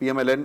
PMLN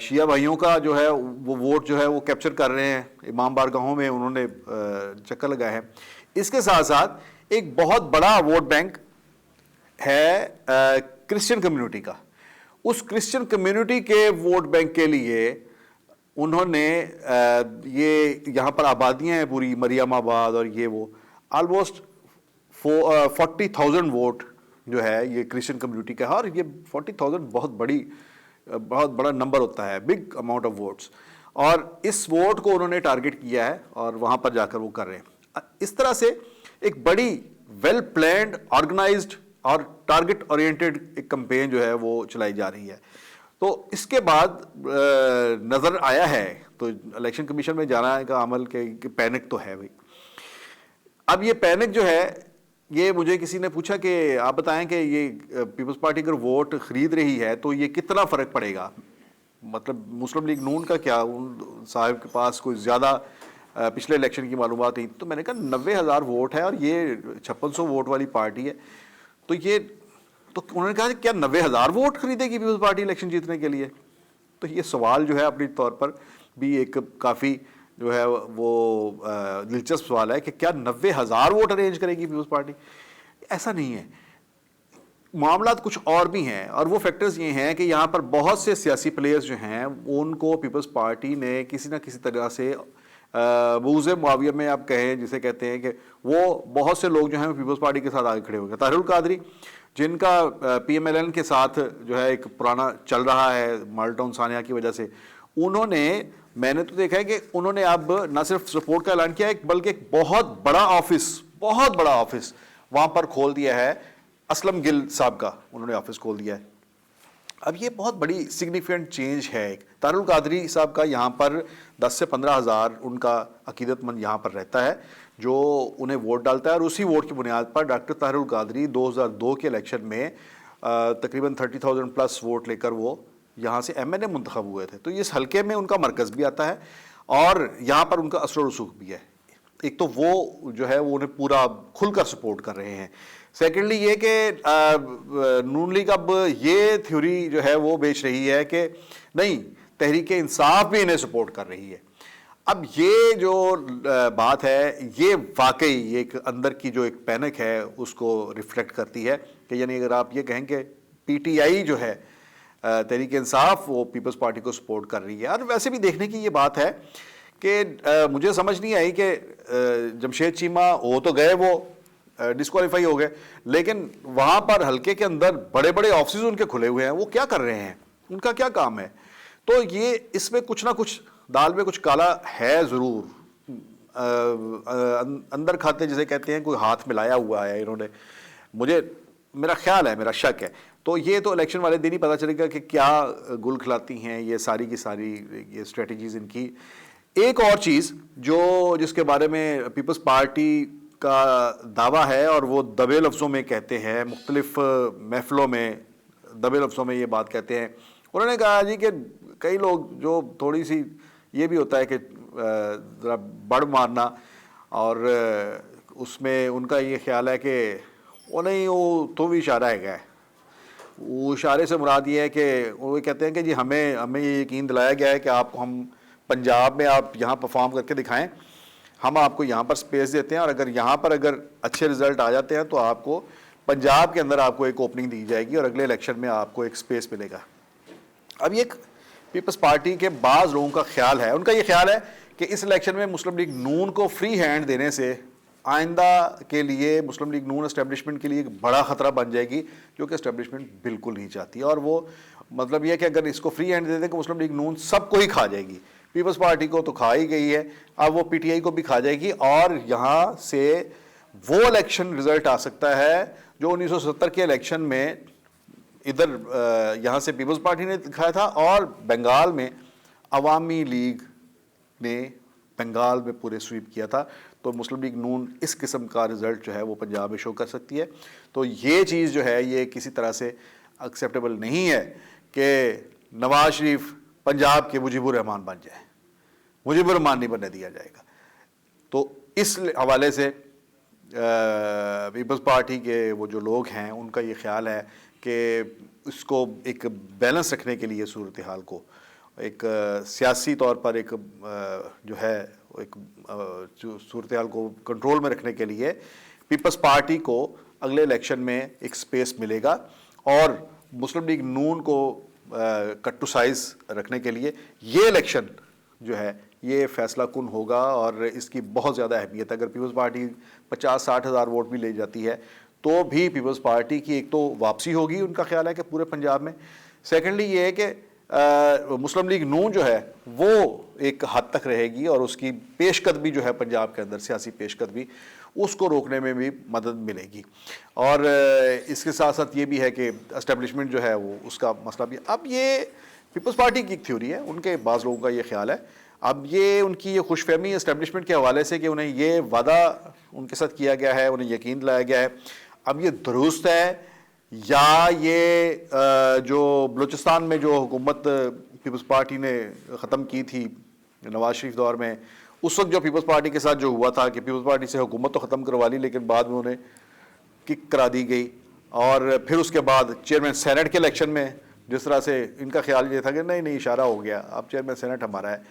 شیعہ بھائیوں کا جو ہے وہ ووٹ جو ہے وہ کیپچر کر رہے ہیں، امام بارگاہوں میں انہوں نے چکر لگائے ہیں. اس کے ساتھ ساتھ ایک بہت بڑا ووٹ بینک ہے کرسچن کمیونٹی کا. اس کرسچن کمیونٹی کے ووٹ بینک کے لیے انہوں نے یہ یہاں پر آبادیاں ہیں پوری مریم آباد اور یہ وہ آلموسٹ 40,000 ووٹ جو ہے یہ کرسچن کمیونٹی کا ہے. اور یہ 40,000 بہت بڑا نمبر ہوتا ہے، بگ اماؤنٹ آف ووٹس. اور اس ووٹ کو انہوں نے ٹارگٹ کیا ہے اور وہاں پر جا کر وہ کر رہے ہیں. اس طرح سے ایک بڑی ویل پلانڈ آرگنائزڈ اور ٹارگٹ اورینٹڈ ایک کمپین جو ہے وہ چلائی جا رہی ہے. تو اس کے بعد نظر آیا ہے تو الیکشن کمیشن میں جانا کا عمل کہ پینک تو ہے بھائی. اب یہ پینک جو ہے یہ مجھے کسی نے پوچھا کہ آپ بتائیں کہ یہ پیپلز پارٹی اگر ووٹ خرید رہی ہے تو یہ کتنا فرق پڑے گا، مطلب مسلم لیگ نون کا کیا صاحب کے پاس کوئی زیادہ پچھلے الیکشن کی معلومات نہیں. تو میں نے کہا 90,000 ووٹ ہے اور یہ 5600 ووٹ والی پارٹی ہے. تو انہوں نے کہا کیا 90,000 ووٹ خریدے گی پیپلز پارٹی الیکشن جیتنے کے لیے؟ تو یہ سوال جو ہے اپنی طور پر بھی ایک کافی جو ہے وہ دلچسپ سوال ہے کہ کیا 90,000 ووٹ ارینج کرے گی پیپلز پارٹی؟ ایسا نہیں ہے. معاملات کچھ اور بھی ہیں اور وہ فیکٹرز یہ ہیں کہ یہاں پر بہت سے سیاسی پلیئرز جو ہیں ان کو پیپلز پارٹی نے کسی نہ کسی طرح سے بغض معاویہ میں آپ کہیں جسے کہتے ہیں کہ وہ بہت سے لوگ جو ہیں پیپلز پارٹی کے ساتھ آگے کھڑے ہو گئے. طاہر القادری جن کا پی ایم ایل این کے ساتھ جو ہے ایک پرانا چل رہا ہے ماڈل ٹاؤن ثانیہ کی وجہ سے، انہوں نے میں نے تو دیکھا ہے کہ انہوں نے اب نہ صرف سپورٹ کا اعلان کیا ہے بلکہ ایک بہت بڑا آفس وہاں پر کھول دیا ہے. اسلم گل صاحب کا انہوں نے آفس کھول دیا ہے. اب یہ بہت بڑی سگنیفیکنٹ چینج ہے. طاہر القادری صاحب کا یہاں پر 10 سے 15,000 ان کا عقیدت مند یہاں پر رہتا ہے جو انہیں ووٹ ڈالتا ہے، اور اسی ووٹ کی بنیاد پر ڈاکٹر طاہر القادری 2002 کے الیکشن میں تقریباً 30,000 پلس ووٹ لے کر وہ یہاں سے ایم این اے منتخب ہوئے تھے. تو اس حلقے میں ان کا مرکز بھی آتا ہے اور یہاں پر ان کا اثر و رسوخ بھی ہے. ایک تو وہ جو ہے وہ انہیں پورا کھل کر سپورٹ کر رہے ہیں. سیکنڈلی یہ کہ نون لیگ اب یہ تھیوری جو ہے وہ بیچ رہی ہے کہ نہیں، تحریک انصاف بھی انہیں سپورٹ کر رہی ہے. اب یہ جو بات ہے یہ واقعی ایک اندر کی جو ایک پینک ہے اس کو ریفلیکٹ کرتی ہے کہ یعنی اگر آپ یہ کہیں کہ پی ٹی آئی جو ہے تحریک انصاف وہ پیپلز پارٹی کو سپورٹ کر رہی ہے. اور ویسے بھی دیکھنے کی یہ بات ہے کہ مجھے سمجھ نہیں آئی کہ جمشید چیمہ ہو تو گئے، وہ ڈسکوالیفائی ہو گئے، لیکن وہاں پر حلقے کے اندر بڑے بڑے آفسز ان کے کھلے ہوئے ہیں. وہ کیا کر رہے ہیں، ان کا کیا کام ہے؟ تو یہ اس میں کچھ نہ کچھ دال میں کچھ کالا ہے ضرور. اندر کھاتے جسے کہتے ہیں کوئی ہاتھ ملایا ہوا ہے انہوں نے، میرا خیال ہے، میرا شک ہے. تو یہ تو الیکشن والے دن ہی پتہ چلے گا کہ کیا گل کھلاتی ہیں یہ ساری کی ساری یہ اسٹریٹجیز ان کی. ایک اور چیز جس کے بارے میں پیپلز پارٹی کا دعویٰ ہے اور وہ دبے لفظوں میں کہتے ہیں، مختلف محفلوں میں دبے لفظوں میں یہ بات کہتے ہیں. انہوں نے کہا جی کہ کئی لوگ جو تھوڑی سی یہ بھی ہوتا ہے کہ ذرا بڑ مارنا، اور اس میں ان کا یہ خیال ہے کہ وہ نہیں، وہ تو بھی اشارہ ہے. وہ اشارے سے مراد یہ ہے کہ وہ کہتے ہیں کہ جی ہمیں یہ یقین دلایا گیا ہے کہ آپ کو ہم پنجاب میں آپ یہاں پرفارم کر کے دکھائیں، ہم آپ کو یہاں پر سپیس دیتے ہیں، اور اگر یہاں پر اگر اچھے رزلٹ آ جاتے ہیں تو آپ کو پنجاب کے اندر آپ کو ایک اوپننگ دی جائے گی اور اگلے الیکشن میں آپ کو ایک سپیس ملے گا. اب یہ پیپلز پارٹی کے بعض لوگوں کا خیال ہے، ان کا یہ خیال ہے کہ اس الیکشن میں مسلم لیگ نون کو فری ہینڈ دینے سے آئندہ کے لیے مسلم لیگ نون اسٹیبلشمنٹ کے لیے ایک بڑا خطرہ بن جائے گی، جو کہ اسٹیبلشمنٹ بالکل نہیں چاہتی. اور وہ مطلب یہ کہ اگر اس کو فری ہینڈ دے دیں کہ مسلم لیگ نون سب کو ہی کھا جائے گی. پیپلز پارٹی کو تو کھا ہی گئی ہے، اب وہ پی ٹی آئی کو بھی کھا جائے گی، اور یہاں سے وہ الیکشن رزلٹ آ سکتا ہے جو 1970 کے الیکشن میں ادھر یہاں سے پیپلز پارٹی نے دکھایا تھا، اور بنگال میں عوامی لیگ نے بنگال میں پورے سویپ کیا تھا. تو مسلم لیگ نون اس قسم کا رزلٹ جو ہے وہ پنجاب میں شو کر سکتی ہے. تو یہ چیز جو ہے یہ کسی طرح سے ایکسیپٹیبل نہیں ہے کہ نواز شریف پنجاب کے مجیب الرحمان بن جائے. مجیب الرحمان نہیں بننے دیا جائے گا. تو اس حوالے سے پیپلز پارٹی کے وہ جو لوگ ہیں ان کا یہ خیال ہے کہ اس کو ایک بیلنس رکھنے کے لیے صورتحال کو ایک سیاسی طور پر ایک جو ہے ایک صورتحال کو کنٹرول میں رکھنے کے لیے پیپلز پارٹی کو اگلے الیکشن میں ایک سپیس ملے گا، اور مسلم لیگ نون کو کٹ ٹو سائز رکھنے کے لیے یہ الیکشن جو ہے یہ فیصلہ کن ہوگا، اور اس کی بہت زیادہ اہمیت ہے۔ اگر پیپلز پارٹی 50-60 ہزار ووٹ بھی لے جاتی ہے تو بھی پیپلز پارٹی کی ایک تو واپسی ہوگی، ان کا خیال ہے کہ پورے پنجاب میں، سیکنڈلی یہ ہے کہ مسلم لیگ نون جو ہے وہ ایک حد تک رہے گی، اور اس کی پیش قدمی جو ہے پنجاب کے اندر سیاسی پیش قدمی اس کو روکنے میں بھی مدد ملے گی۔ اور اس کے ساتھ ساتھ یہ بھی ہے کہ اسٹیبلشمنٹ جو ہے وہ اس کا مسئلہ بھی، اب یہ پیپلز پارٹی کی ایک تھیوری ہے، ان کے بعض لوگوں کا یہ خیال ہے، اب یہ ان کی یہ خوش فہمی اسٹیبلشمنٹ کے حوالے سے کہ انہیں یہ وعدہ ان کے ساتھ کیا گیا ہے، انہیں یقین دلایا گیا ہے، اب یہ درست ہے یا یہ جو بلوچستان میں جو حکومت پیپلز پارٹی نے ختم کی تھی نواز شریف دور میں، اس وقت جو پیپلز پارٹی کے ساتھ جو ہوا تھا کہ پیپلز پارٹی سے حکومت تو ختم کروا لی لیکن بعد میں انہیں کک کرا دی گئی، اور پھر اس کے بعد چیئرمین سینٹ کے الیکشن میں جس طرح سے ان کا خیال یہ تھا کہ نہیں اشارہ ہو گیا اب چیئرمین سینٹ ہمارا ہے،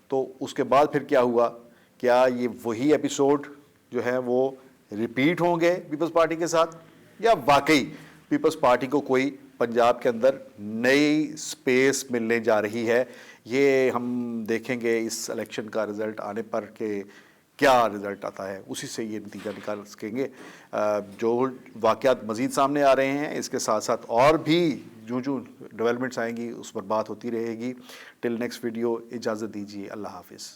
تو اس کے بعد پھر کیا ہوا؟ کیا یہ وہی ایپیسوڈ جو ہے وہ ریپیٹ ہوں گے پیپلز پارٹی کے ساتھ، یا واقعی پیپلز پارٹی کو کوئی پنجاب کے اندر نئی سپیس ملنے جا رہی ہے؟ یہ ہم دیکھیں گے اس الیکشن کا رزلٹ آنے پر کہ کیا رزلٹ آتا ہے، اسی سے یہ نتیجہ نکال سکیں گے۔ جو واقعات مزید سامنے آ رہے ہیں اس کے ساتھ ساتھ اور بھی جو ڈیولپمنٹس آئیں گی اس پر بات ہوتی رہے گی۔ ٹل نیکسٹ ویڈیو اجازت دیجیے، اللہ حافظ۔